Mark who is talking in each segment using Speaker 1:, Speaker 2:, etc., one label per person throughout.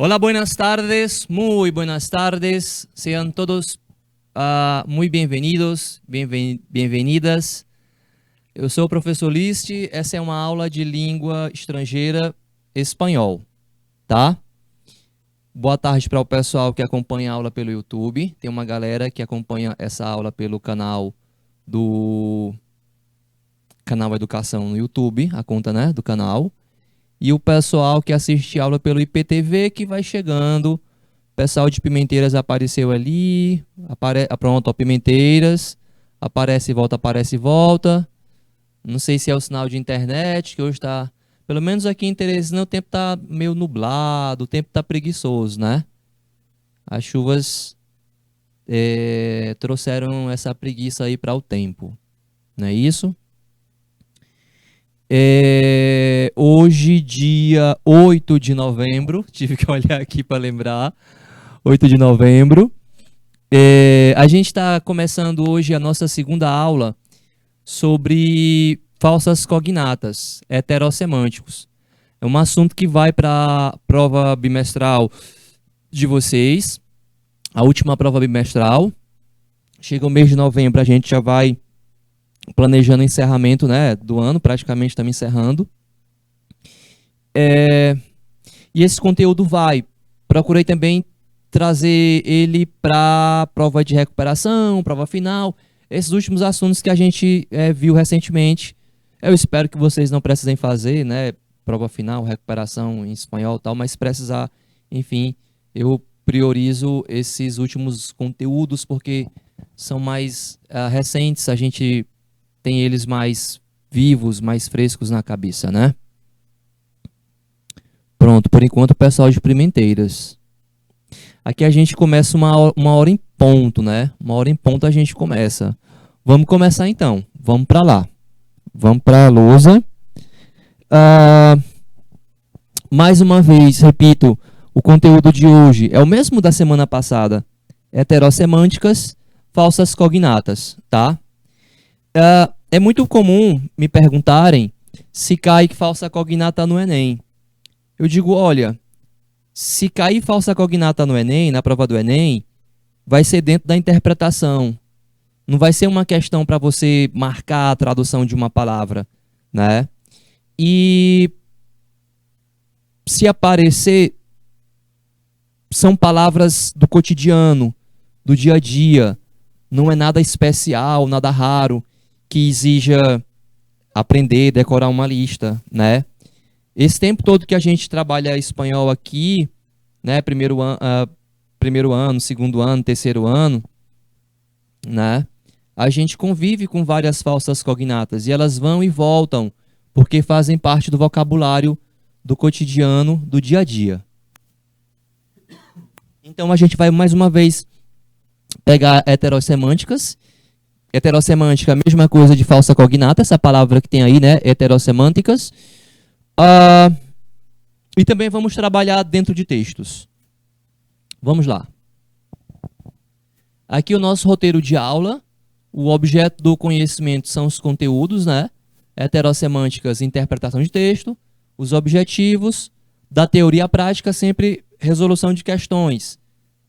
Speaker 1: Hola, muy buenas tardes. Sean todos muy bem-vindos, bem-vindas. Eu sou o professor List, essa é uma aula de língua estrangeira espanhol, tá? Boa tarde para o pessoal que acompanha a aula pelo YouTube. Tem uma galera que acompanha essa aula pelo canal Educação no YouTube, a conta, né, do canal. E o pessoal que assiste aula pelo IPTV que vai chegando. O pessoal de Pimenteiras apareceu ali. Pronto, ó, Pimenteiras. Aparece e volta, aparece e volta. Não sei se é o sinal de internet, que hoje está... Pelo menos aqui em Teresina o tempo está meio nublado, o tempo está preguiçoso, né? As chuvas trouxeram essa preguiça aí para o tempo. Não é isso? Hoje, dia 8 de novembro, tive que olhar aqui para lembrar, 8 de novembro, a gente está começando hoje a nossa segunda aula sobre falsas cognatas, heterossemânticos. É um assunto que vai para a prova bimestral de vocês, a última prova bimestral. Chega o mês de novembro, a gente já vai planejando o encerramento, né, do ano, praticamente estamos encerrando. E esse conteúdo procurei também trazer ele para prova de recuperação, prova final, esses últimos assuntos que a gente viu recentemente. Eu espero que vocês não precisem fazer, né, prova final, recuperação em espanhol e tal, mas se precisar, enfim, eu priorizo esses últimos conteúdos porque são mais recentes, a gente tem eles mais vivos, mais frescos na cabeça, né? Pronto, por enquanto o pessoal de Pimenteiras. Aqui a gente começa uma hora em ponto, né? Uma hora em ponto a gente começa. Vamos começar então, vamos para lá. Vamos para a lousa. Mais uma vez, repito, o conteúdo de hoje é o mesmo da semana passada. Heterossemânticas, falsas cognatas, tá? É muito comum me perguntarem se cai falsa cognata no Enem. Eu digo, olha, se cair falsa cognata no Enem, na prova do Enem, vai ser dentro da interpretação. Não vai ser uma questão para você marcar a tradução de uma palavra, né? E se aparecer, são palavras do cotidiano, do dia a dia. Não é nada especial, nada raro que exija aprender, decorar uma lista, né? Esse tempo todo que a gente trabalha espanhol aqui, né? Primeiro ano, segundo ano, terceiro ano, né? A gente convive com várias falsas cognatas e elas vão e voltam porque fazem parte do vocabulário do cotidiano, do dia a dia. Então a gente vai mais uma vez pegar heterossemânticas. Heterossemântica, a mesma coisa de falsa cognata, essa palavra que tem aí, né? Heterossemânticas. E também vamos trabalhar dentro de textos. Vamos lá. Aqui o nosso roteiro de aula. O objeto do conhecimento são os conteúdos, né? Heterossemânticas, interpretação de texto. Os objetivos da teoria prática, sempre resolução de questões.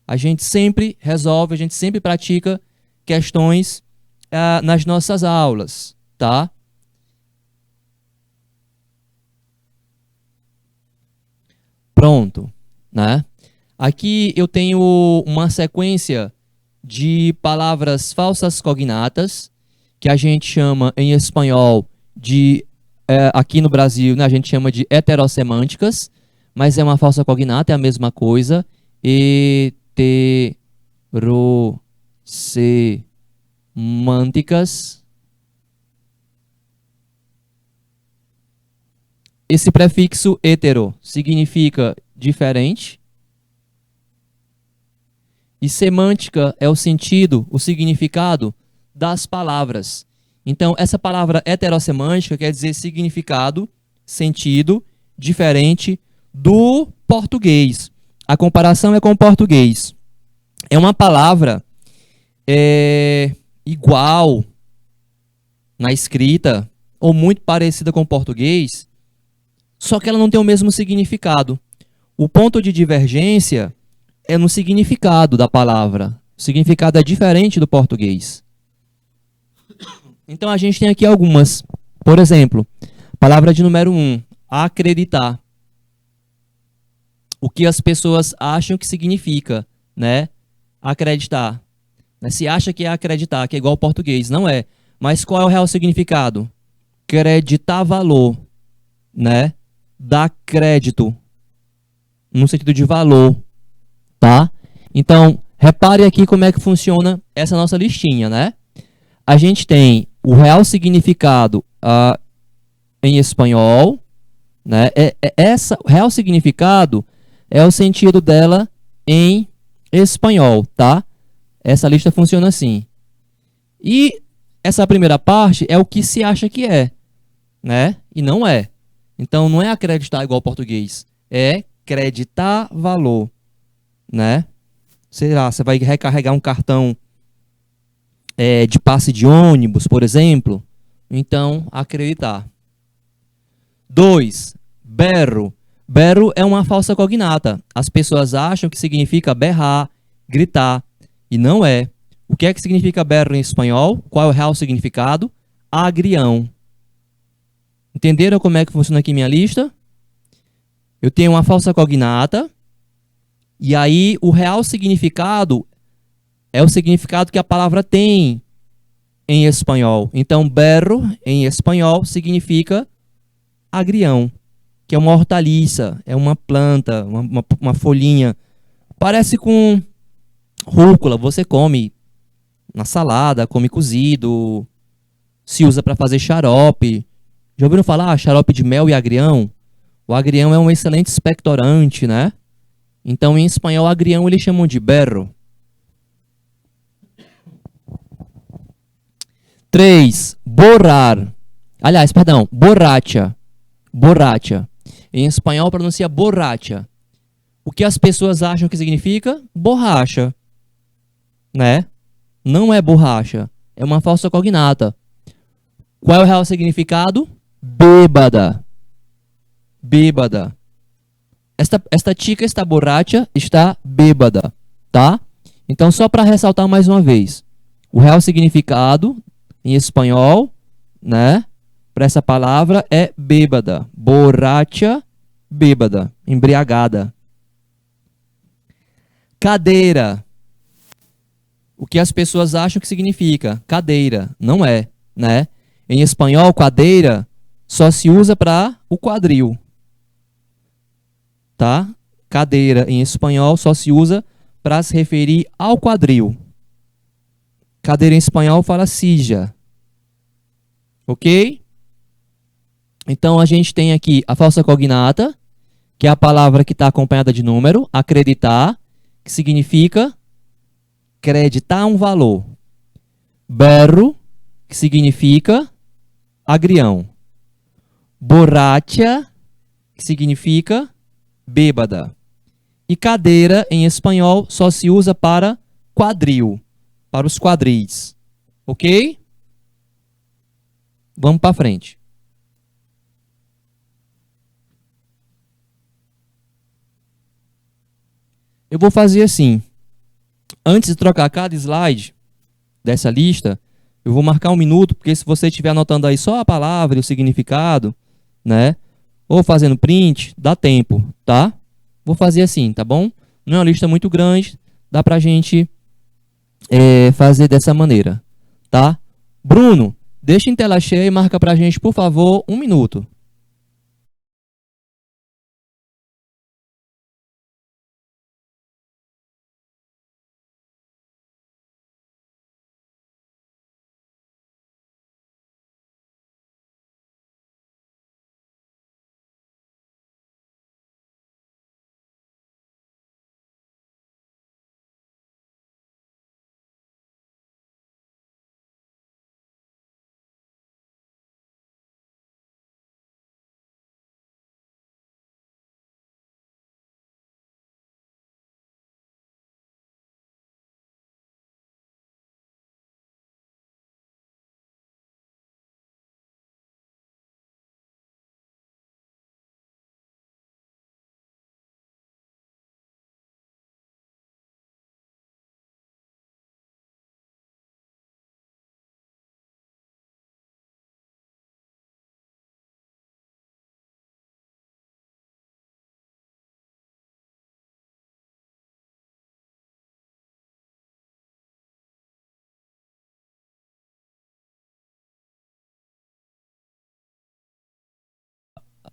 Speaker 1: A gente sempre resolve, a gente sempre pratica questões nas nossas aulas, tá? Pronto, né? Aqui eu tenho uma sequência de palavras falsas cognatas, que a gente chama em espanhol de, aqui no Brasil, né, a gente chama de heterossemânticas, mas é uma falsa cognata, é a mesma coisa. Heterossemânticas. Esse prefixo hetero significa diferente. E semântica é o sentido, o significado das palavras. Então, essa palavra heterossemântica quer dizer significado, sentido, diferente do português. A comparação é com o português. É uma palavra igual na escrita, ou muito parecida com o português, só que ela não tem o mesmo significado. O ponto de divergência é no significado da palavra. O significado é diferente do português. Então a gente tem aqui algumas. Por exemplo, palavra de número 1, acreditar. O que as pessoas acham que significa, né? Acreditar. Se acha que é acreditar, que é igual ao português, não é. Mas qual é o real significado? Creditar valor, né? Dar crédito, no sentido de valor, tá? Então, repare aqui como é que funciona essa nossa listinha, né? A gente tem o real significado em espanhol, né? O real significado é o sentido dela em espanhol, tá? Essa lista funciona assim. E essa primeira parte é o que se acha que é, né? E não é. Então não é acreditar igual ao português, é creditar valor, né? Sei lá, você vai recarregar um cartão de passe de ônibus, por exemplo. Então, acreditar. 2. Berro. Berro é uma falsa cognata. As pessoas acham que significa berrar, gritar, e não é. O que é que significa berro em espanhol? Qual é o real significado? Agrião. Entenderam como é que funciona aqui minha lista? Eu tenho uma falsa cognata, e aí o real significado é o significado que a palavra tem em espanhol. Então, berro, em espanhol, significa agrião, que é uma hortaliça, é uma planta, uma folhinha. Parece com rúcula, você come na salada, come cozido, se usa para fazer xarope. Já ouviram falar xarope de mel e agrião? O agrião é um excelente expectorante, né? Então, em espanhol, agrião eles chamam de berro. 3. Borrar. Aliás, perdão, borracha. Borracha. Em espanhol, pronuncia borracha. O que as pessoas acham que significa? Borracha. Né? Não é borracha. É uma falsa cognata. Qual é o real significado? Bêbada. Bêbada. Esta chica está borracha, está bêbada. Tá? Então, só para ressaltar mais uma vez. O real significado em espanhol, né? Para essa palavra é bêbada. Borracha, bêbada, embriagada. Cadeira. O que as pessoas acham que significa? Cadeira. Não é, né? Em espanhol, cadeira só se usa para o quadril. Tá? Cadeira em espanhol só se usa para se referir ao quadril. Cadeira em espanhol fala silla. Ok? Então a gente tem aqui a falsa cognata, que é a palavra que está acompanhada de número, acreditar, que significa creditar um valor. Berro, que significa agrião. Borracha, que significa bêbada. E cadeira, em espanhol, só se usa para quadril, para os quadris. Ok? Vamos para frente. Eu vou fazer assim. Antes de trocar cada slide dessa lista, eu vou marcar 1 minuto, porque se você estiver anotando aí só a palavra e o significado, né? Ou fazendo print, dá tempo, tá? Vou fazer assim, tá bom? Não é uma lista muito grande, dá pra gente fazer dessa maneira, tá? Bruno, deixa em tela cheia e marca pra gente, por favor, 1 minuto.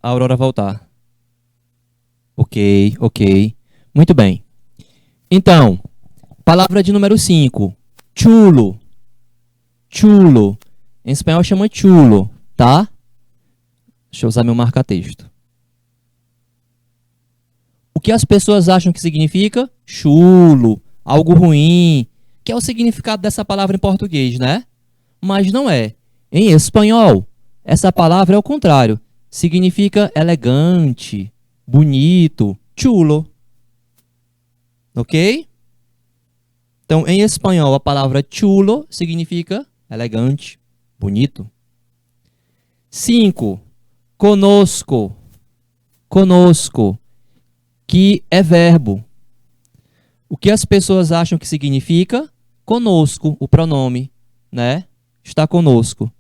Speaker 1: a Aurora voltar. Ok, ok. Muito bem. Então, palavra de número 5. Chulo. Chulo. Em espanhol chama chulo, tá? Deixa eu usar meu marca-texto. O que as pessoas acham que significa? Chulo, algo ruim, que é o significado dessa palavra em português, né? Mas não é. Em espanhol, essa palavra é o contrário. Significa elegante, bonito, chulo. Ok? Então, em espanhol, a palavra chulo significa elegante, bonito. 5. Conosco. Conosco, que é verbo. O que as pessoas acham que significa? Conosco, o pronome, né? Está conosco.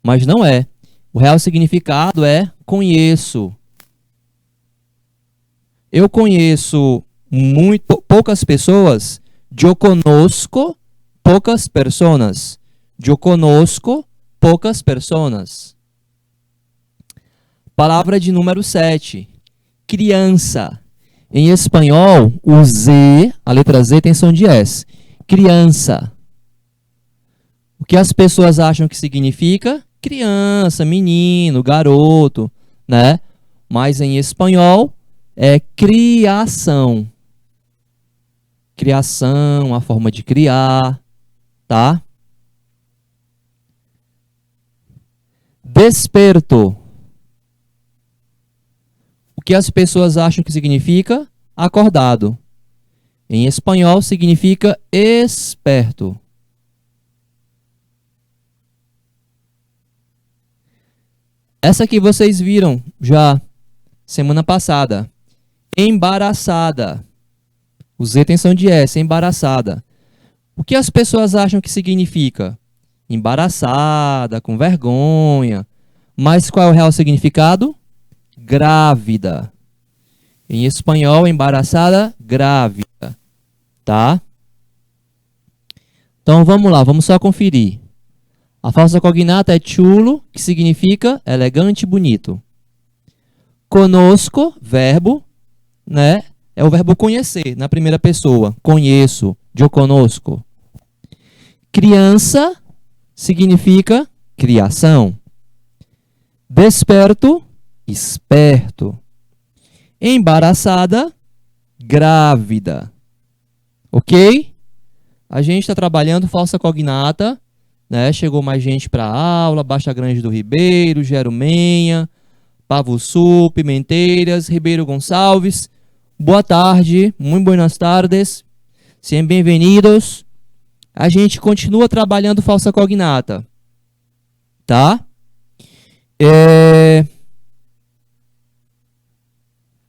Speaker 1: Mas não é. O real significado é conheço. Eu conheço poucas pessoas. Eu conozco poucas personas. Eu conozco poucas personas. Palavra de número 7. Criança. Em espanhol, o Z, a letra Z tem som de S. Criança. O que as pessoas acham que significa? Criança, menino, garoto, né? Mas em espanhol é criação. Criação, a forma de criar, tá? Desperto. O que as pessoas acham que significa? Acordado. Em espanhol significa esperto. Essa aqui vocês viram já semana passada. Embaraçada. O Z tem som de S, embaraçada. O que as pessoas acham que significa? Embaraçada, com vergonha. Mas qual é o real significado? Grávida. Em espanhol, embaraçada, grávida. Tá? Então vamos lá, vamos só conferir. A falsa cognata é chulo, que significa elegante e bonito. Conosco, verbo, né? É o verbo conhecer, na primeira pessoa. Conheço, eu conosco. Criança significa criação. Desperto, esperto. Embaraçada, grávida. Ok? A gente está trabalhando falsa cognata, né? Chegou mais gente para a aula. Baixa Grande do Ribeiro, Gero Menha, Pavo Sul, Pimenteiras, Ribeiro Gonçalves. Boa tarde, muito buenas tardes. Sejam bem-vindos. A gente continua trabalhando falsa cognata, tá?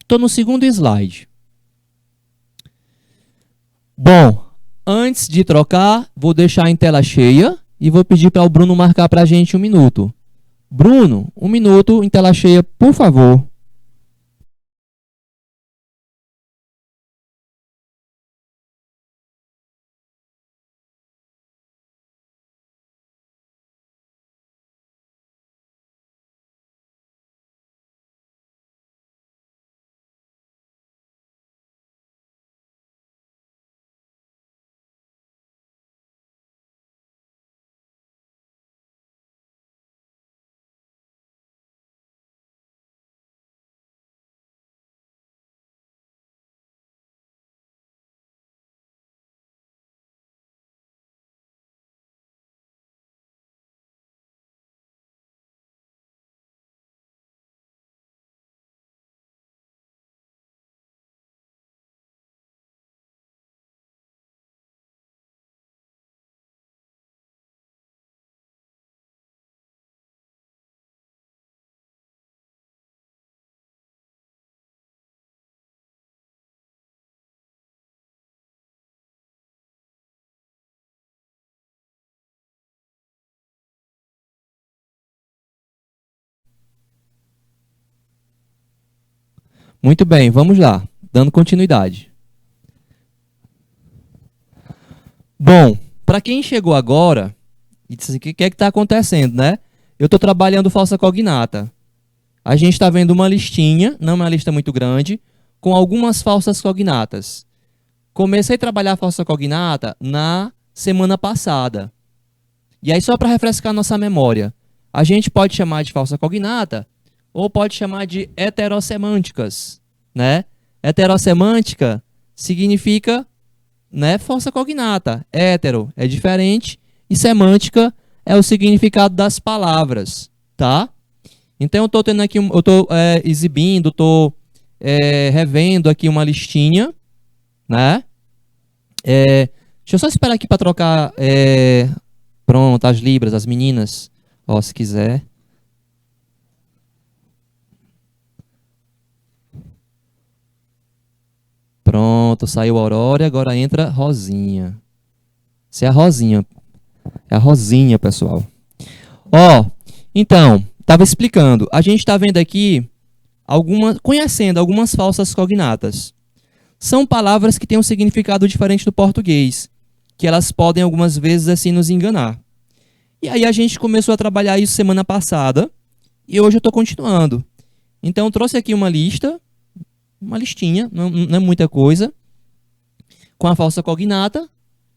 Speaker 1: Estou no segundo slide. Bom, antes de trocar, vou deixar em tela cheia e vou pedir para o Bruno marcar para a gente 1 minuto. Bruno, 1 minuto em tela cheia, por favor. Muito bem, vamos lá, dando continuidade. Bom, para quem chegou agora e disse assim, o que é que está acontecendo, né? Eu estou trabalhando falsa cognata. A gente está vendo uma listinha, não é uma lista muito grande, com algumas falsas cognatas. Comecei a trabalhar a falsa cognata na semana passada. E aí, só para refrescar nossa memória, a gente pode chamar de falsa cognata ou pode chamar de heterossemânticas, né? Heterossemântica significa, né, falsa cognata. Hétero é diferente e semântica é o significado das palavras, tá? Então eu estou tendo aqui, eu estou exibindo, estou revendo aqui uma listinha, né? Deixa eu só esperar aqui para trocar, pronto, as libras, as meninas, ó, se quiser. Pronto, saiu a Aurora, agora entra Rosinha. Essa é a Rosinha. É a Rosinha, pessoal. Ó, então, estava explicando. A gente está vendo aqui, conhecendo algumas falsas cognatas. São palavras que têm um significado diferente do português, que elas podem algumas vezes assim nos enganar. E aí a gente começou a trabalhar isso semana passada, e hoje eu estou continuando. Então, eu trouxe aqui uma lista, uma listinha, não é muita coisa, com a falsa cognata,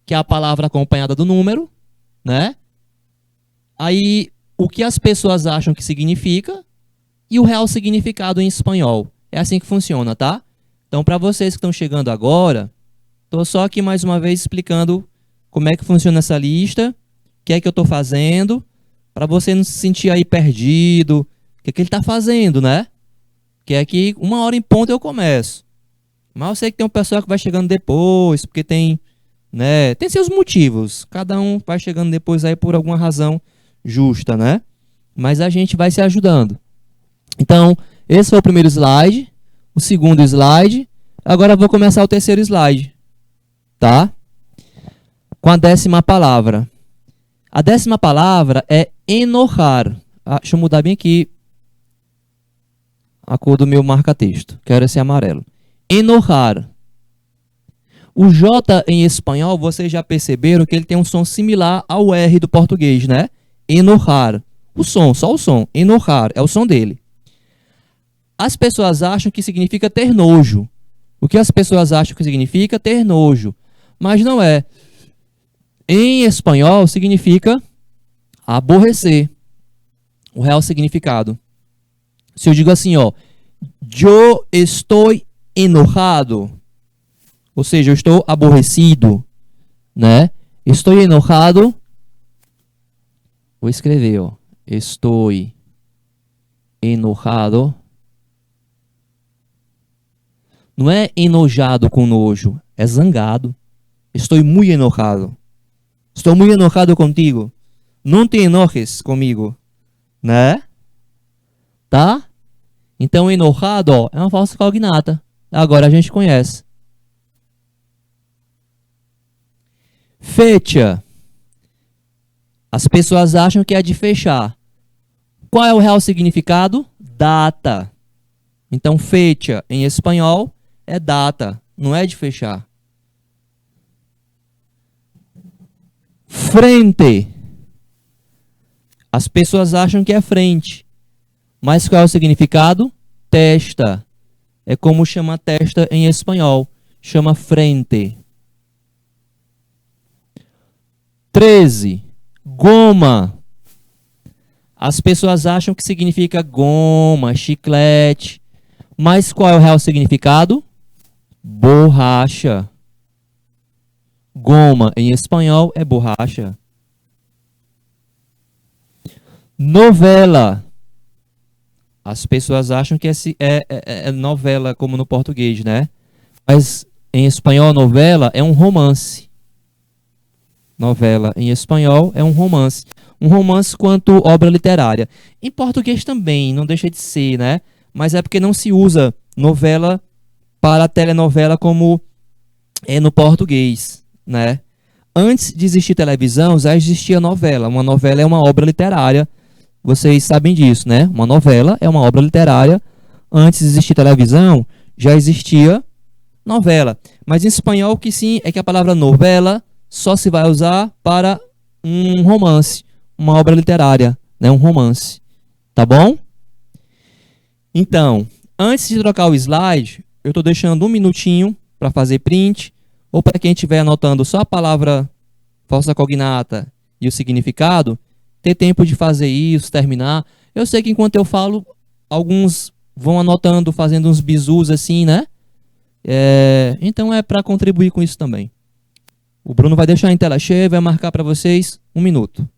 Speaker 1: que é a palavra acompanhada do número, né? Aí, o que as pessoas acham que significa e o real significado em espanhol. É assim que funciona, tá? Então, para vocês que estão chegando agora, estou só aqui mais uma vez explicando como é que funciona essa lista, o que é que eu estou fazendo, para você não se sentir aí perdido, o que é que ele está fazendo, né? Que é que 1h em ponto eu começo. Mas eu sei que tem um pessoal que vai chegando depois, porque tem, né, tem seus motivos. Cada um vai chegando depois aí por alguma razão justa, né? Mas a gente vai se ajudando. Então, esse foi o primeiro slide, o segundo slide. Agora eu vou começar o terceiro slide, tá? Com a 10ª palavra. A 10ª palavra é enojar. Deixa eu mudar bem aqui a cor do meu marca-texto. Quero esse amarelo. Enojar. O J em espanhol, vocês já perceberam que ele tem um som similar ao R do português, né? Enojar. O som, só o som. Enojar, é o som dele. As pessoas acham que significa ter nojo. O que as pessoas acham que significa ter nojo? Mas não é. Em espanhol, significa aborrecer. O real significado. Se eu digo assim, ó, yo estoy enojado, ou seja, eu estou aborrecido, né? Estou enojado, vou escrever, ó, estou enojado. Não é enojado com nojo, é zangado. Estou muito enojado. Estou muito enojado contigo. Não te enojes comigo, né? Tá? Então, enojado, ó, é uma falsa cognata. Agora a gente conhece. Fecha. As pessoas acham que é de fechar. Qual é o real significado? Data. Então, fecha em espanhol é data, não é de fechar. Frente. As pessoas acham que é frente. Mas qual é o significado? Testa. É como chama testa em espanhol. Chama frente. 13. Goma. As pessoas acham que significa goma, chiclete. Mas qual é o real significado? Borracha. Goma em espanhol é borracha. Novela. As pessoas acham que é novela, como no português, né? Mas em espanhol, novela é um romance. Novela em espanhol é um romance. Um romance quanto obra literária. Em português também, não deixa de ser, né? Mas é porque não se usa novela para telenovela como é no português, né? Antes de existir televisão, já existia novela. Uma novela é uma obra literária. Vocês sabem disso, né? Uma novela é uma obra literária. Antes de existir televisão, já existia novela. Mas em espanhol, o que sim é que a palavra novela só se vai usar para um romance, uma obra literária, né? Um romance. Tá bom? Então, antes de trocar o slide, eu estou deixando um minutinho para fazer print, ou para quem estiver anotando só a palavra falsa cognata e o significado, ter tempo de fazer isso, terminar. Eu sei que enquanto eu falo, alguns vão anotando, fazendo uns bizus assim, né? Então é para contribuir com isso também. O Bruno vai deixar em tela cheia e vai marcar para vocês um minuto.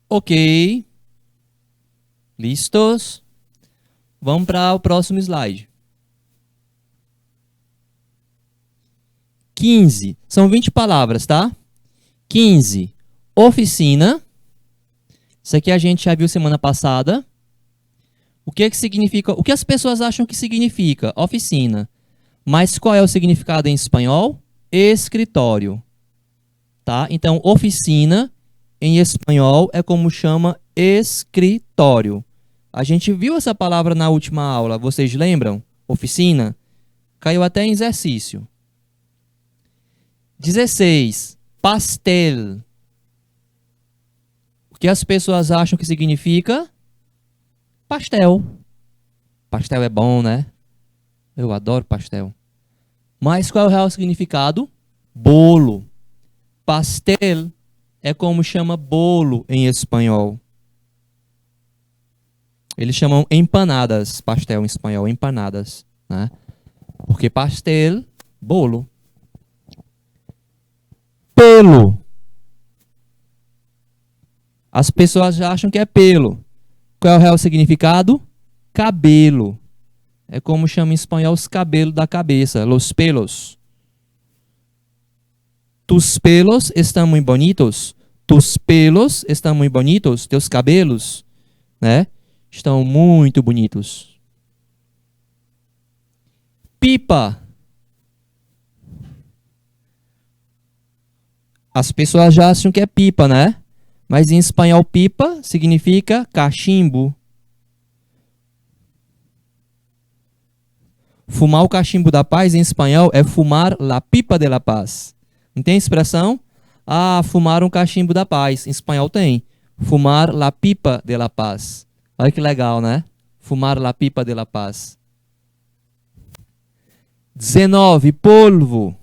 Speaker 1: Ok, listos? Vamos para o próximo slide. 15. São 20 palavras, tá? 15. Oficina. Isso aqui a gente já viu semana passada. O que significa? O que as pessoas acham que significa? Oficina. Mas qual é o significado em espanhol? Escritório. Tá? Então, oficina em espanhol é como chama escritório. A gente viu essa palavra na última aula, vocês lembram? Oficina. Caiu até em exercício. 16. Pastel. O que as pessoas acham que significa? Pastel. Pastel é bom, né? Eu adoro pastel. Mas qual é o real significado? Bolo. Pastel é como chama bolo em espanhol. Eles chamam empanadas, pastel em espanhol, empanadas, né? Porque pastel, bolo. Pelo. As pessoas já acham que é pelo. Qual é o real significado? Cabelo. É como chama em espanhol os cabelos da cabeça, los pelos. Tus pelos estão muito bonitos. Tus pelos estão muito bonitos. Teus cabelos, né? Estão muito bonitos. Pipa. As pessoas já acham que é pipa, né? Mas em espanhol, pipa significa cachimbo. Fumar o cachimbo da paz em espanhol é fumar la pipa de la paz. Não tem expressão? Ah, fumar um cachimbo da paz. Em espanhol tem. Fumar la pipa de la paz. Olha que legal, né? Fumar la pipa de la paz. 19. Polvo.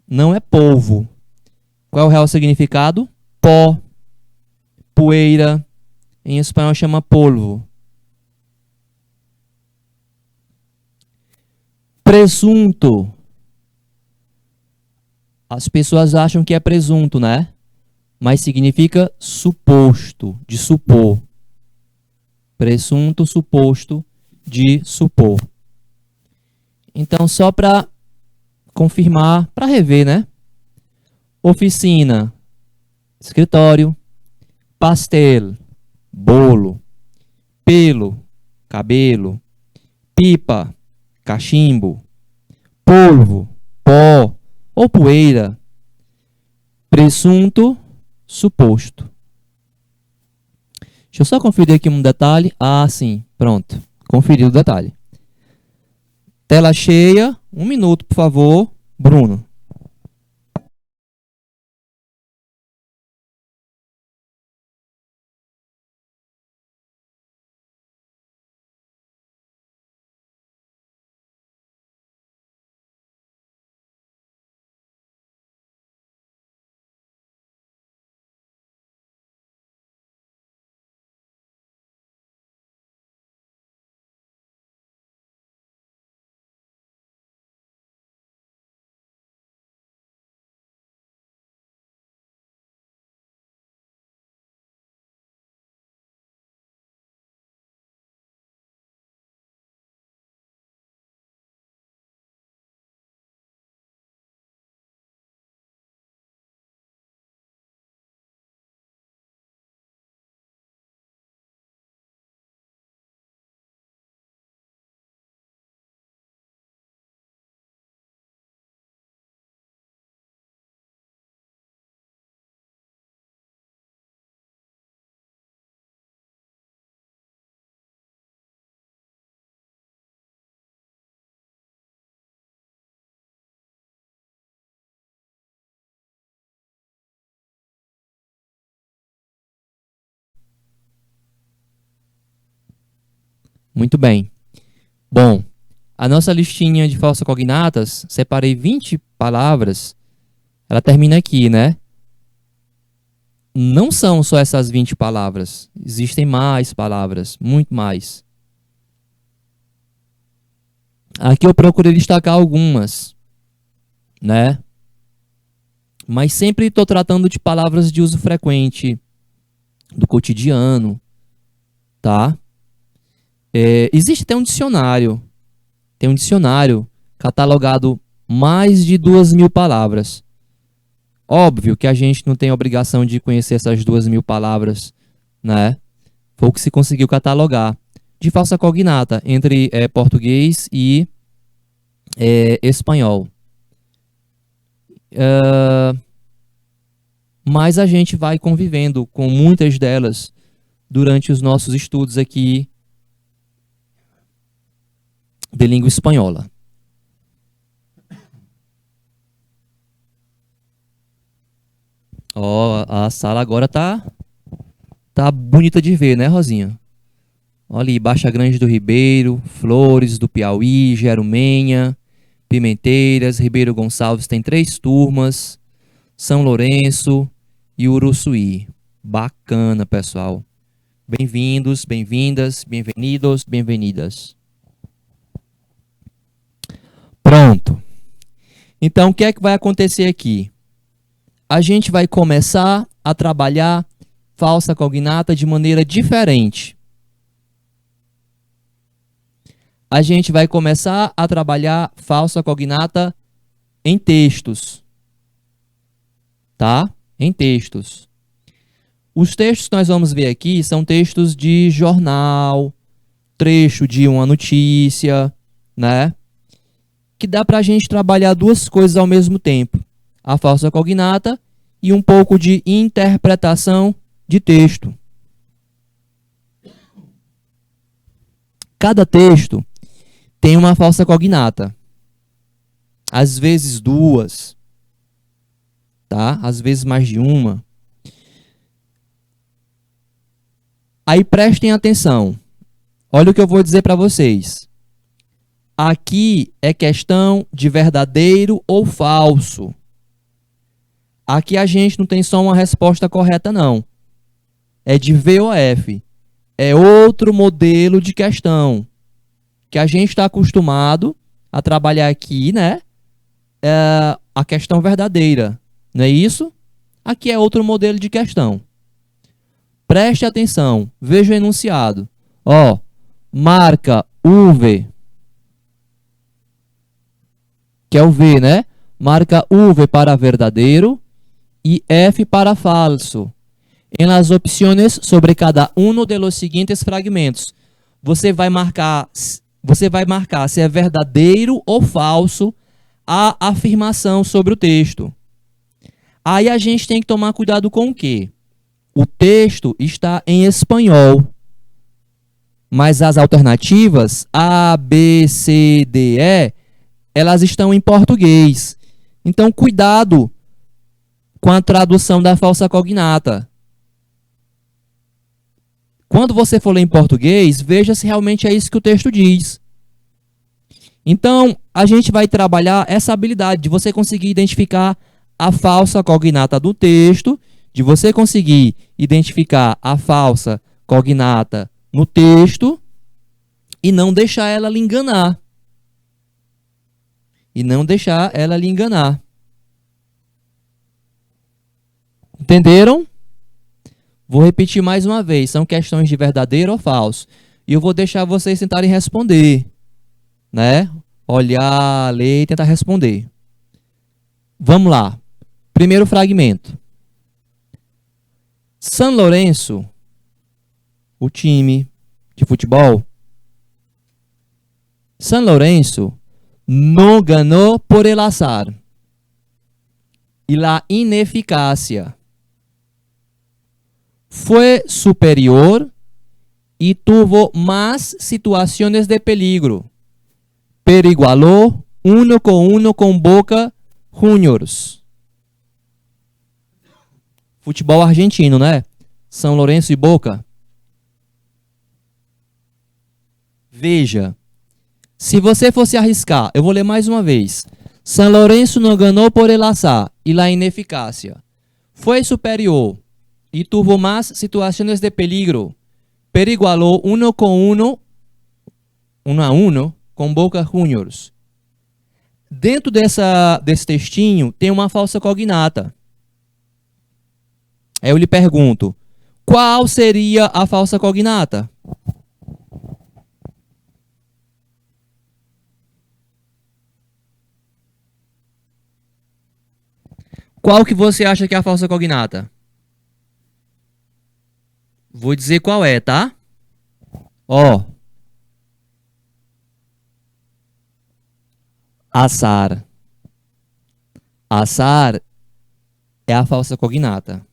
Speaker 1: Não é polvo. Qual é o real significado? Pó, poeira. Em espanhol chama polvo. Presunto. As pessoas acham que é presunto, né? Mas significa suposto, de supor. Presunto, suposto, de supor. Então, só para confirmar, para rever, né? Oficina, escritório. Pastel, bolo. Pelo, cabelo. Pipa, cachimbo. Polvo, pó ou poeira. Presunto, suposto. Deixa eu só conferir aqui um detalhe. Ah, sim, pronto. Conferiu o detalhe. Tela cheia, um minuto, por favor, Bruno. Muito bem. Bom, a nossa listinha de falsas cognatas, separei 20 palavras. Ela termina aqui, né? Não são só essas 20 palavras. Existem mais palavras, muito mais. Aqui eu procurei destacar algumas, né? Mas sempre estou tratando de palavras de uso frequente, do cotidiano, tá? Existe até um dicionário. Tem um dicionário catalogado mais de 2.000 palavras. Óbvio que a gente não tem obrigação de conhecer essas 2.000 palavras, né? Foi o que se conseguiu catalogar de falsa cognata entre português e espanhol. Mas a gente vai convivendo com muitas delas durante os nossos estudos aqui de língua espanhola. Ó, a sala agora tá bonita de ver, né, Rosinha? Olha ali, Baixa Grande do Ribeiro, Flores do Piauí, Jerumenha, Pimenteiras, Ribeiro Gonçalves tem 3 turmas, São Lourenço e Uruçuí. Bacana, pessoal. Bem-vindos, bem-vindas, bem-vindos, bem-vindas. Pronto. Então, o que é que vai acontecer aqui? A gente vai começar a trabalhar falsa cognata de maneira diferente. A gente vai começar a trabalhar falsa cognata em textos. Tá? Em textos. Os textos que nós vamos ver aqui são textos de jornal, trecho de uma notícia, né? Que dá pra gente trabalhar duas coisas ao mesmo tempo. A falsa cognata e um pouco de interpretação de texto. Cada texto tem uma falsa cognata. Às vezes 2, tá? Às vezes mais de uma. Aí prestem atenção. Olha o que eu vou dizer para vocês. Aqui é questão de verdadeiro ou falso. Aqui a gente não tem só uma resposta correta, não. É de V ou F. É outro modelo de questão que a gente está acostumado a trabalhar aqui, né? A questão verdadeira. Não é isso? Aqui é outro modelo de questão. Preste atenção. Veja o enunciado. Ó, marca UV, que é o V, né? Marca UV para verdadeiro e F para falso. En las opciones sobre cada uno de los siguientes fragmentos. Você vai marcar se é verdadeiro ou falso a afirmação sobre o texto. Aí a gente tem que tomar cuidado com o quê? O texto está em espanhol, mas as alternativas A, B, C, D, E, elas estão em português. Então, cuidado com a tradução da falsa cognata. Quando você for ler em português, veja se realmente é isso que o texto diz. Então, a gente vai trabalhar essa habilidade de você conseguir identificar a falsa cognata do texto, de você conseguir identificar a falsa cognata no texto e não deixar ela lhe enganar. Entenderam? Vou repetir mais uma vez. São questões de verdadeiro ou falso. E eu vou deixar vocês tentarem responder, né? Olhar, ler e tentar responder. Vamos lá. Primeiro fragmento. San Lorenzo, o time de futebol. San Lorenzo no ganó por el azar y la ineficacia. Fue superior y tuvo más situaciones de peligro, pero igualó 1-1 con Boca Juniors. Futebol argentino, né? São Lourenço e Boca. Veja, se você fosse arriscar, eu vou ler mais uma vez. San Lorenzo não ganhou por el azar e la ineficácia. Foi superior e tuvo más situaciones de peligro, pero igualó 1-1 com Boca Juniors. Dentro desse textinho tem uma falsa cognata. Aí eu lhe pergunto, qual seria a falsa cognata? Qual que você acha que é a falsa cognata? Vou dizer qual é, tá? Ó. Azar. Azar é a falsa cognata.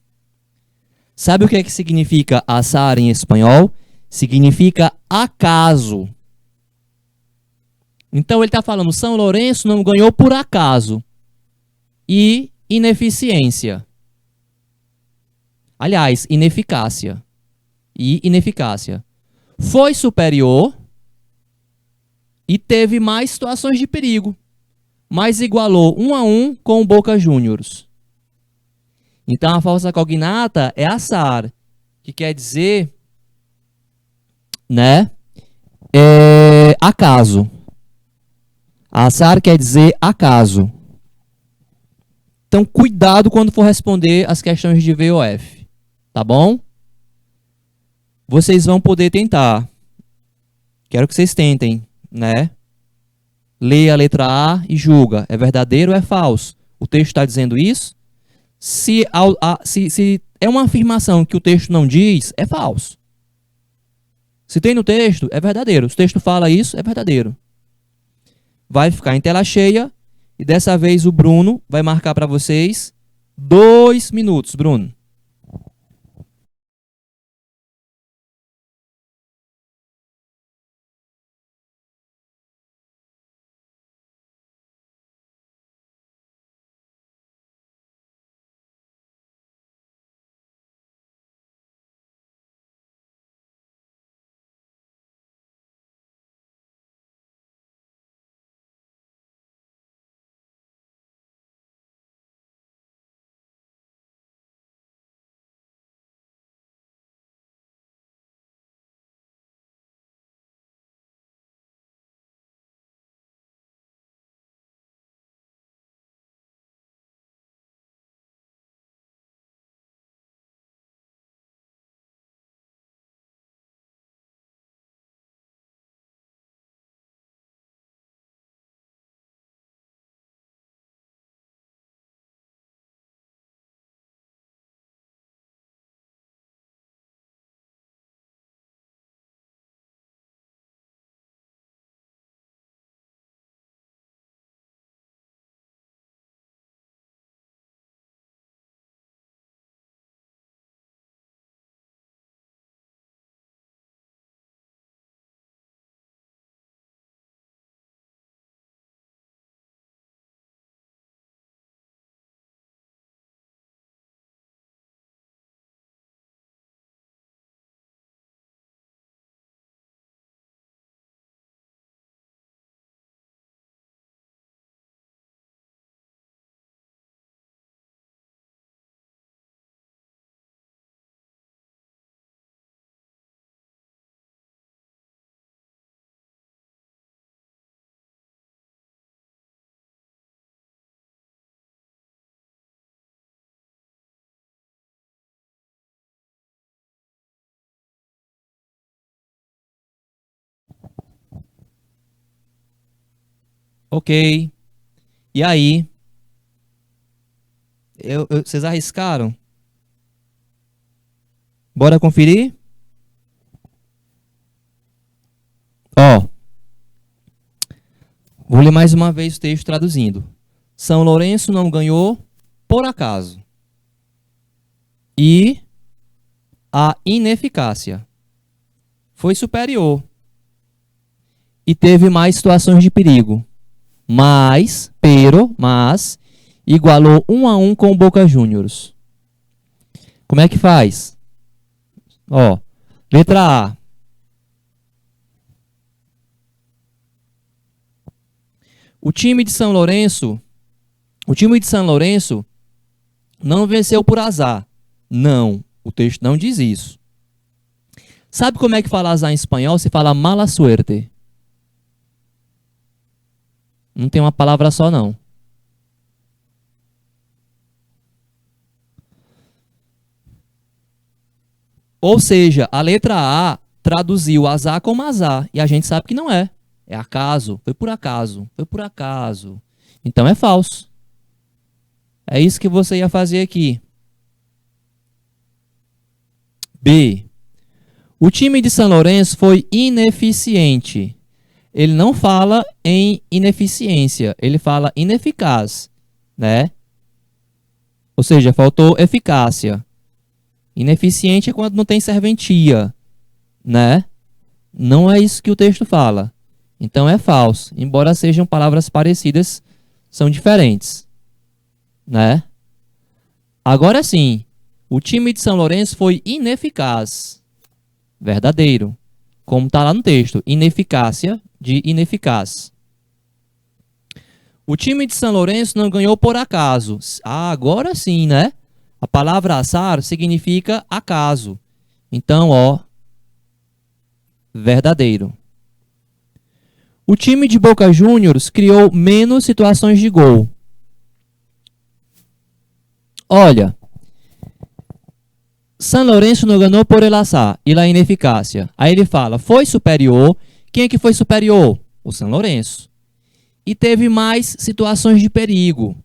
Speaker 1: Sabe o que é que significa azar em espanhol? Significa acaso. Então ele está falando, São Lourenço não ganhou por acaso. E ineficiência. Aliás, ineficácia. E ineficácia. Foi superior e teve mais situações de perigo, mas igualou 1-1 com o Boca Juniors. Então a falsa cognata é azar, que quer dizer, né, acaso. Azar quer dizer acaso. Então cuidado quando for responder as questões de VOF, tá bom? Vocês vão poder tentar. Quero que vocês tentem, né? Leia a letra A e julga. É verdadeiro ou é falso? O texto está dizendo isso? Se é uma afirmação que o texto não diz, é falso. Se tem no texto, é verdadeiro. Se o texto fala isso, é verdadeiro. Vai ficar em tela cheia. E dessa vez o Bruno vai marcar para vocês 2 minutos, Bruno. Ok. E aí? Vocês arriscaram? Bora conferir? Ó. Vou ler mais uma vez o texto traduzindo. São Lourenço não ganhou por acaso. E a ineficácia foi superior. E teve mais situações de perigo. Mas, igualou 1-1 com o Boca Juniors. Como é que faz? Ó, letra A. O time de São Lourenço, o time de São Lourenço não venceu por azar. Não, o texto não diz isso. Sabe como é que fala azar em espanhol? Se fala mala suerte. Não tem uma palavra só, não. Ou seja, a letra A traduziu azar como azar. E a gente sabe que não é. É acaso, foi por acaso, foi por acaso. Então é falso. É isso que você ia fazer aqui. B. O time de São Lourenço foi ineficiente. Ele não fala em ineficiência, ele fala ineficaz, né? Ou seja, faltou eficácia. Ineficiente é quando não tem serventia, né? Não é isso que o texto fala. Então é falso. Embora sejam palavras parecidas, são diferentes, né? Agora sim, o time de São Lourenço foi ineficaz. Verdadeiro. Como está lá no texto, ineficácia de ineficaz. O time de São Lourenço não ganhou por acaso. Ah, agora sim, né? A palavra azar significa acaso. Então, ó, verdadeiro. O time de Boca Juniors criou menos situações de gol. Olha, São Lourenço não ganhou por el azar e la ineficácia. Aí ele fala, foi superior. Quem é que foi superior? O São Lourenço. E teve mais situações de perigo.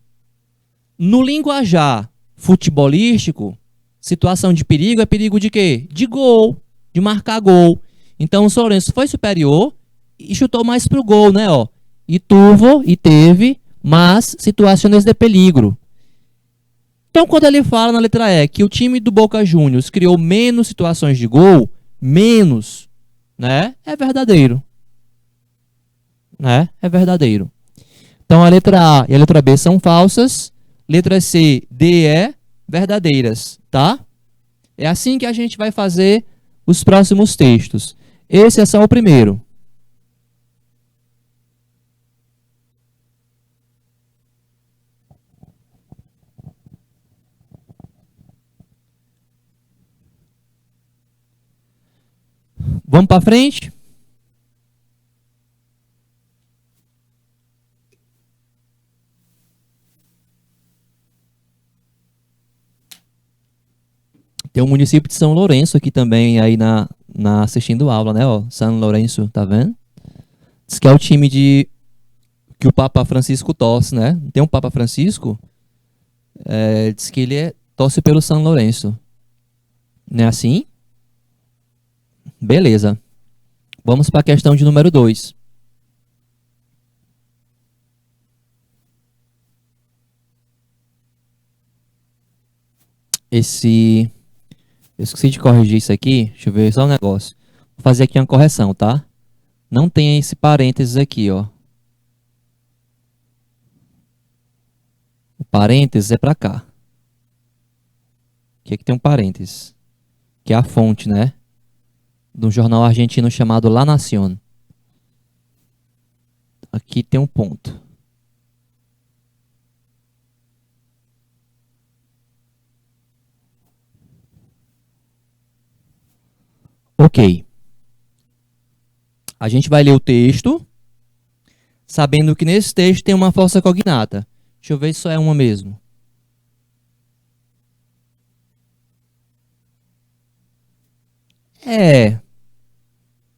Speaker 1: No linguajar futebolístico, situação de perigo é perigo de quê? De gol, de marcar gol. Então o São Lourenço foi superior e chutou mais pro gol, né? Ó. E tuvo e teve mais situações de peligro. Então, quando ele fala na letra E que o time do Boca Juniors criou menos situações de gol, menos, né? É verdadeiro. Né? É verdadeiro. Então, a letra A e a letra B são falsas. Letra C, D e E, verdadeiras, tá? É assim que a gente vai fazer os próximos textos. Esse é só o primeiro. Vamos para frente? Tem o município de São Lourenço aqui também, aí assistindo aula, né? Ó, São Lourenço, tá vendo? Diz que é o time que o Papa Francisco torce, né? Tem um Papa Francisco, diz que ele torce pelo São Lourenço. Não é assim? Beleza. Vamos para a questão de número 2. Eu esqueci de corrigir isso aqui. Deixa eu ver só um negócio. Vou fazer aqui uma correção, tá? Não tem esse parênteses aqui, ó. O parênteses é para cá. Aqui tem um parênteses. Que é a fonte, né? De um jornal argentino chamado La Nación. Aqui tem um ponto. Ok. A gente vai ler o texto, sabendo que nesse texto tem uma falsa cognata. Deixa eu ver se só é uma mesmo.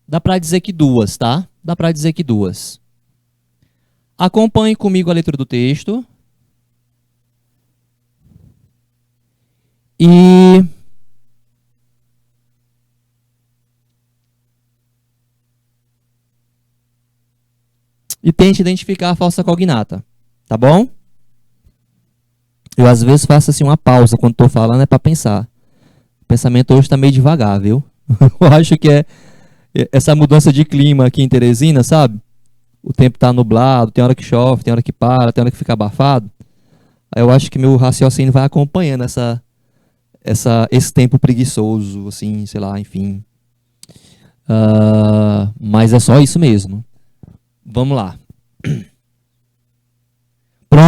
Speaker 1: Dá para dizer que duas, tá? Dá para dizer que duas. Acompanhe comigo a letra do texto. E tente identificar a falsa cognata, tá bom? Eu às vezes faço assim uma pausa quando estou falando, é para pensar. O pensamento hoje está meio devagar, viu? Eu acho que é essa mudança de clima aqui em Teresina, sabe? O tempo está nublado, tem hora que chove, tem hora que para, tem hora que fica abafado. Aí eu acho que meu raciocínio vai acompanhando esse tempo preguiçoso, assim, sei lá, enfim. Mas é só isso mesmo. Vamos lá.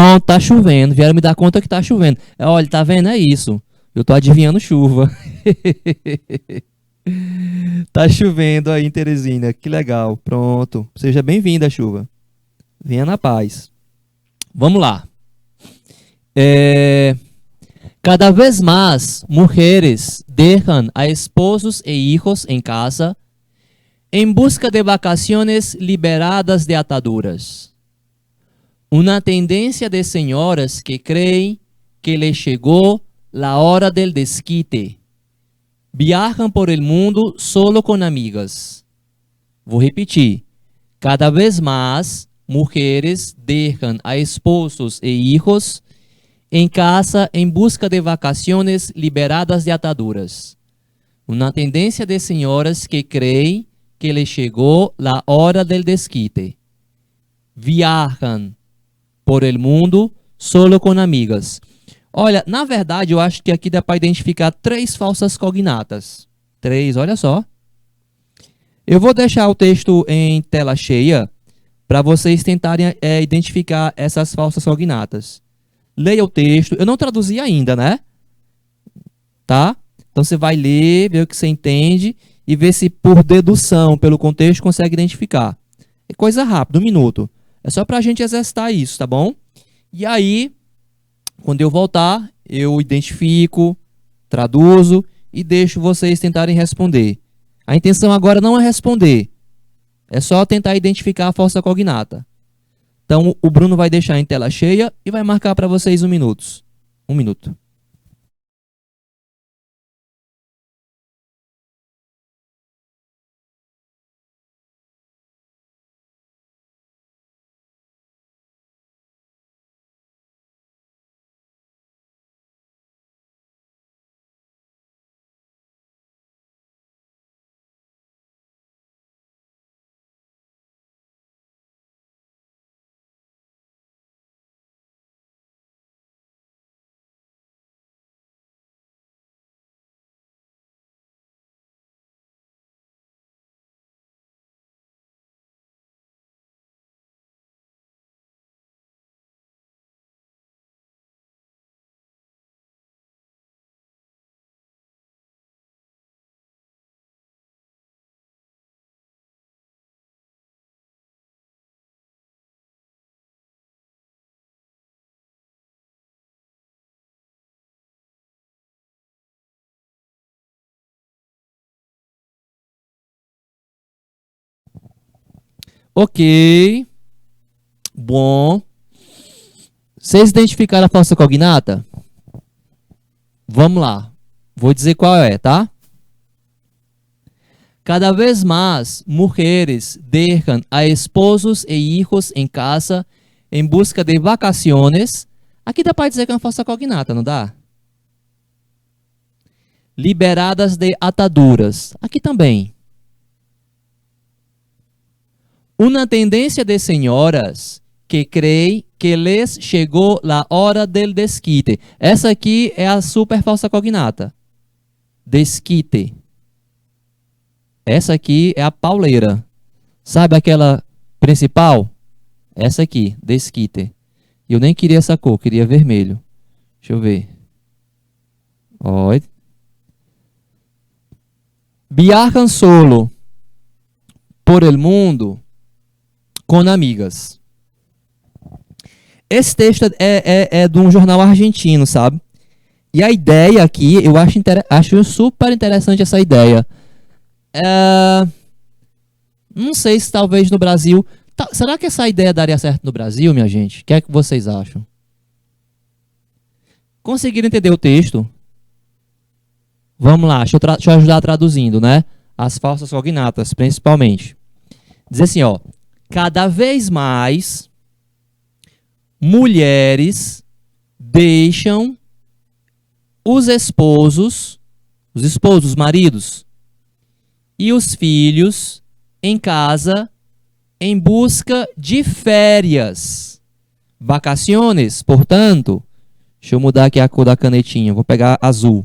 Speaker 1: Pronto, tá chovendo. Vieram me dar conta que tá chovendo. Olha, tá vendo? É isso. Eu tô adivinhando chuva. Tá chovendo aí em Teresina. Que legal. Pronto. Seja bem-vinda, chuva. Venha na paz. Vamos lá. Cada vez más mujeres dejan a esposos e hijos en casa en busca de vacaciones liberadas de ataduras. Una tendencia de señoras que creen que les llegó la hora del desquite. Viajan por el mundo solo con amigas. Vou repetir. Cada vez más mujeres dejan a esposos e hijos en casa en busca de vacaciones liberadas de ataduras. Una tendencia de señoras que creen que les llegó la hora del desquite. Viajan por el mundo solo com amigas. Olha, na verdade, eu acho que aqui dá para identificar 3 falsas cognatas. 3, olha só. Eu vou deixar o texto em tela cheia para vocês tentarem identificar essas falsas cognatas. Leia o texto. Eu não traduzi ainda, né? Tá? Então você vai ler, ver o que você entende e ver se por dedução, pelo contexto, consegue identificar. É coisa rápida, 1 minuto. É só para a gente exercitar isso, tá bom? E aí, quando eu voltar, eu identifico, traduzo e deixo vocês tentarem responder. A intenção agora não é responder. É só tentar identificar a falsa cognata. Então, o Bruno vai deixar em tela cheia e vai marcar para vocês 1 minuto. 1 minuto. Ok. Bom. Vocês identificaram a falsa cognata? Vamos lá. Vou dizer qual é, tá? Cada vez más mujeres dejan a esposos e hijos em casa em busca de vacaciones. Aqui dá para dizer que é uma falsa cognata, não dá? Liberadas de ataduras. Aqui também. Una tendencia de señoras que creem que les chegou la hora del desquite. Essa aqui é a super falsa cognata. Desquite. Essa aqui é a pauleira. Sabe aquela principal? Essa aqui, desquite. Eu nem queria essa cor, queria vermelho. Deixa eu ver. Olha. Viajan solo por el mundo com amigas. Esse texto é de um jornal argentino, sabe? E a ideia aqui, eu acho super interessante essa ideia. Não sei se talvez no Brasil... será que essa ideia daria certo no Brasil, minha gente? O que é que vocês acham? Conseguiram entender o texto? Vamos lá, deixa eu ajudar traduzindo, né? As falsas cognatas, principalmente. Diz assim, ó. Cada vez mais mulheres deixam os esposos, os maridos e os filhos em casa em busca de férias. Vacaciones, portanto, deixa eu mudar aqui a cor da canetinha, vou pegar azul.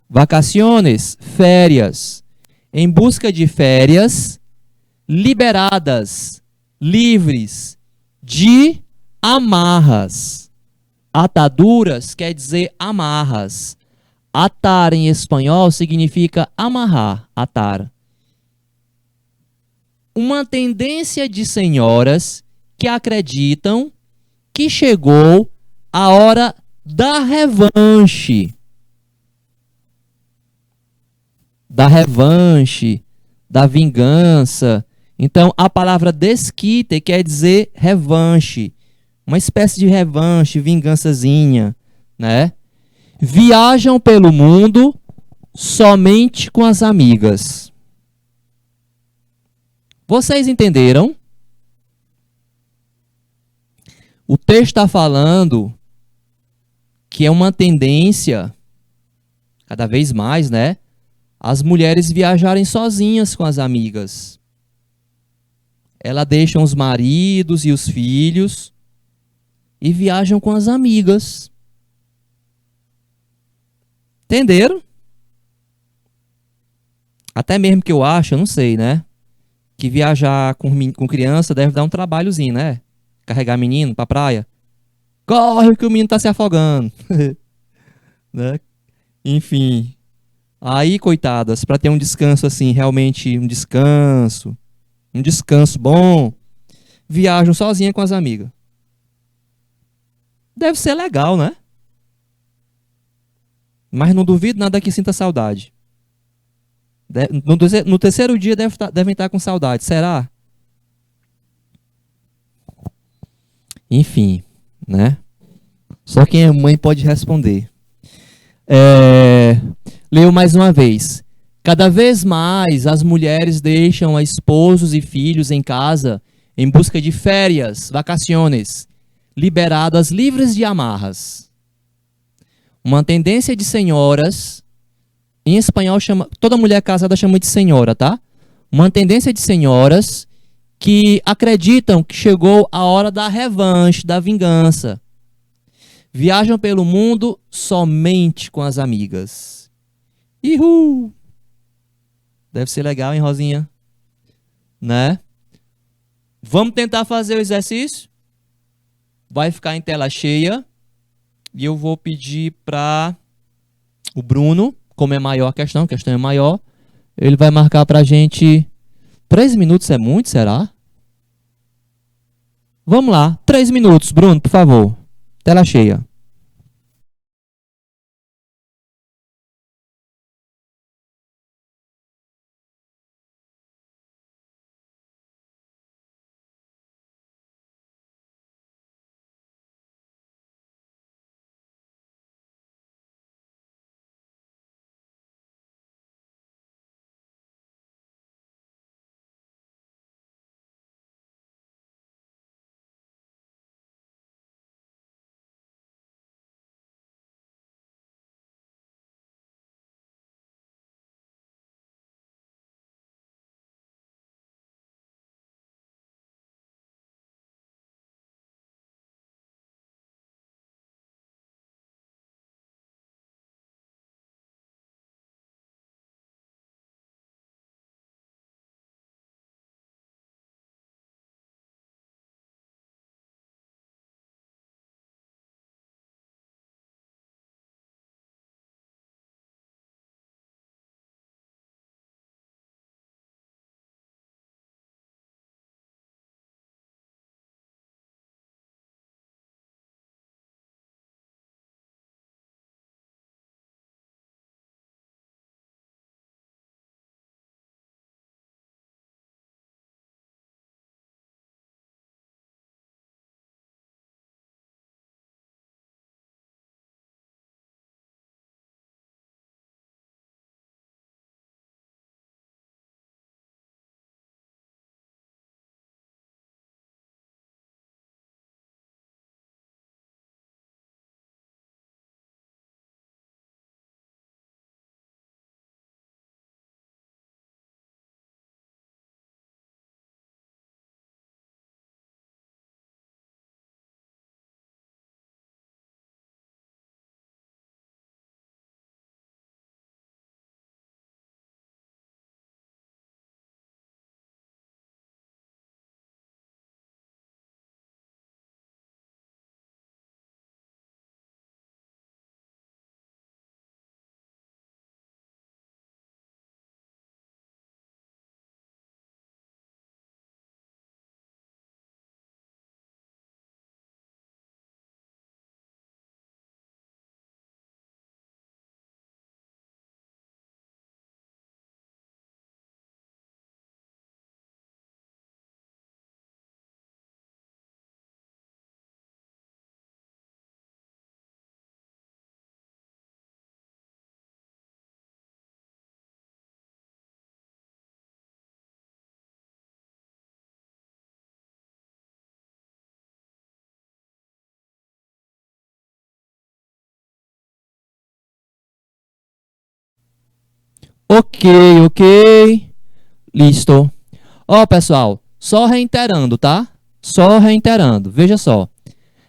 Speaker 1: Vacaciones, férias. Em busca de férias liberadas, livres de amarras. Ataduras quer dizer amarras. Atar em espanhol significa amarrar, atar. Uma tendência de senhoras que acreditam que chegou a hora da revanche. Da revanche, da vingança. Então, a palavra desquite quer dizer revanche. Uma espécie de revanche, vingançazinha, né? Viajam pelo mundo somente com as amigas. Vocês entenderam? O texto está falando que é uma tendência, cada vez mais, né? As mulheres viajarem sozinhas com as amigas. Elas deixam os maridos e os filhos e viajam com as amigas. Entenderam? Até mesmo que eu acho, eu não sei, né? Que viajar com criança deve dar um trabalhozinho, né? Carregar menino pra praia. Corre que o menino tá se afogando. Né? Enfim. Aí, coitadas, pra ter um descanso assim, realmente um descanso bom, viajam sozinha com as amigas. Deve ser legal, né? Mas não duvido nada que sinta saudade. No terceiro dia devem estar com saudade. Será? Enfim, né? Só quem é mãe pode responder. É... Leio mais uma vez. Cada vez mais as mulheres deixam a esposos e filhos em casa em busca de férias, vacaciones, liberadas livres de amarras. Uma tendência de senhoras, em espanhol chama, toda mulher casada chama de senhora, tá? Uma tendência de senhoras que acreditam que chegou a hora da revanche, da vingança. Viajam pelo mundo somente com as amigas. Ihu! Deve ser legal, hein, Rosinha? Né? Vamos tentar fazer o exercício? Vai ficar em tela cheia. E eu vou pedir para o Bruno, como é maior a questão é maior, ele vai marcar para a gente 3 minutos, é muito, será? Vamos lá, 3 minutos, Bruno, por favor. Tela cheia. Ok, ok. Listo. Ó, pessoal, só reiterando, tá? Só reiterando. Veja só.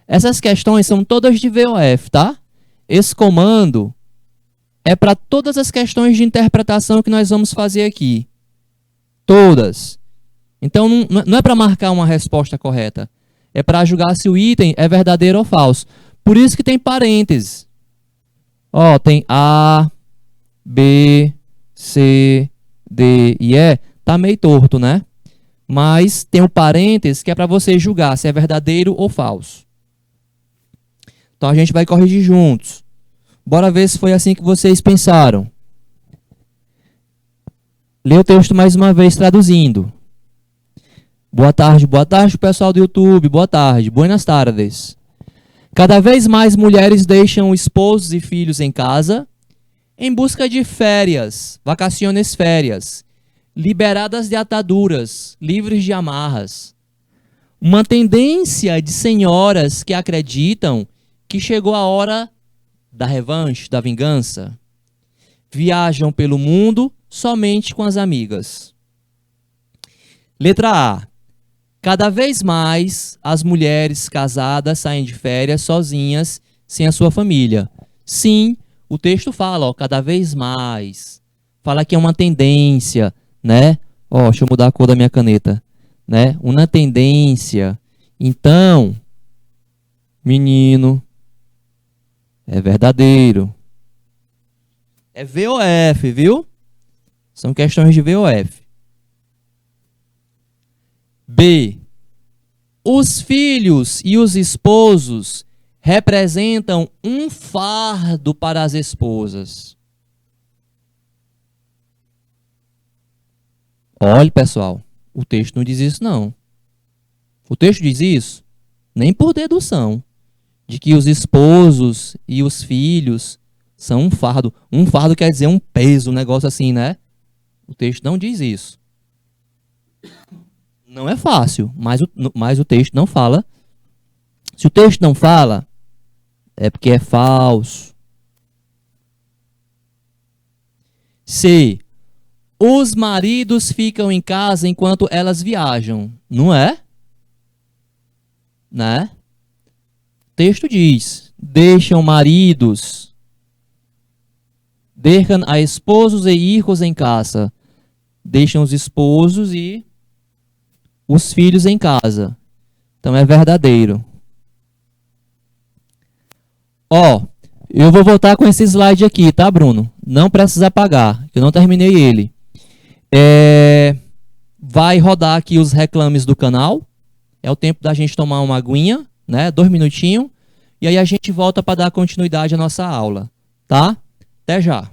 Speaker 1: Essas questões são todas de VOF, tá? Esse comando é para todas as questões de interpretação que nós vamos fazer aqui. Todas. Então, não é para marcar uma resposta correta. É para julgar se o item é verdadeiro ou falso. Por isso que tem parênteses. Ó, tem A, B, C, D e E. Tá meio torto, né? Mas tem um parênteses que é para você julgar se é verdadeiro ou falso. Então, a gente vai corrigir juntos. Bora ver se foi assim que vocês pensaram. Lê o texto mais uma vez traduzindo. Boa tarde, pessoal do YouTube. Boa tarde, buenas tardes. Cada vez mais mulheres deixam esposos e filhos em casa em busca de férias, vacaciones férias, liberadas de ataduras, livres de amarras. Uma tendência de senhoras que acreditam que chegou a hora da revanche, da vingança. Viajam pelo mundo somente com as amigas. Letra A. Cada vez mais as mulheres casadas saem de férias sozinhas, sem a sua família. Sim, o texto fala, ó, cada vez mais. Fala que é uma tendência, né? Ó, deixa eu mudar a cor da minha caneta, né? Uma tendência. Então, menino, é verdadeiro. É VOF, viu? São questões de VOF. B. Os filhos e os esposos representam um fardo para as esposas. Olhe, pessoal, o texto não diz isso, não. O texto diz isso nem por dedução, de que os esposos e os filhos são um fardo. Um fardo quer dizer um peso, um negócio assim, né? O texto não diz isso. Não é fácil, mas o texto não fala. Se o texto não fala, é porque é falso. C. Os maridos ficam em casa enquanto elas viajam. Não é? Né? O texto diz, deixam maridos, deixam a esposos e hijos em casa. Deixam os esposos e os filhos em casa. Então é verdadeiro. Ó, eu vou voltar com esse slide aqui, tá, Bruno? Não precisa apagar, eu não terminei ele. Vai rodar aqui os reclames do canal. É o tempo da gente tomar uma aguinha, né? 2 minutinhos. E aí a gente volta para dar continuidade à nossa aula, tá? Até já.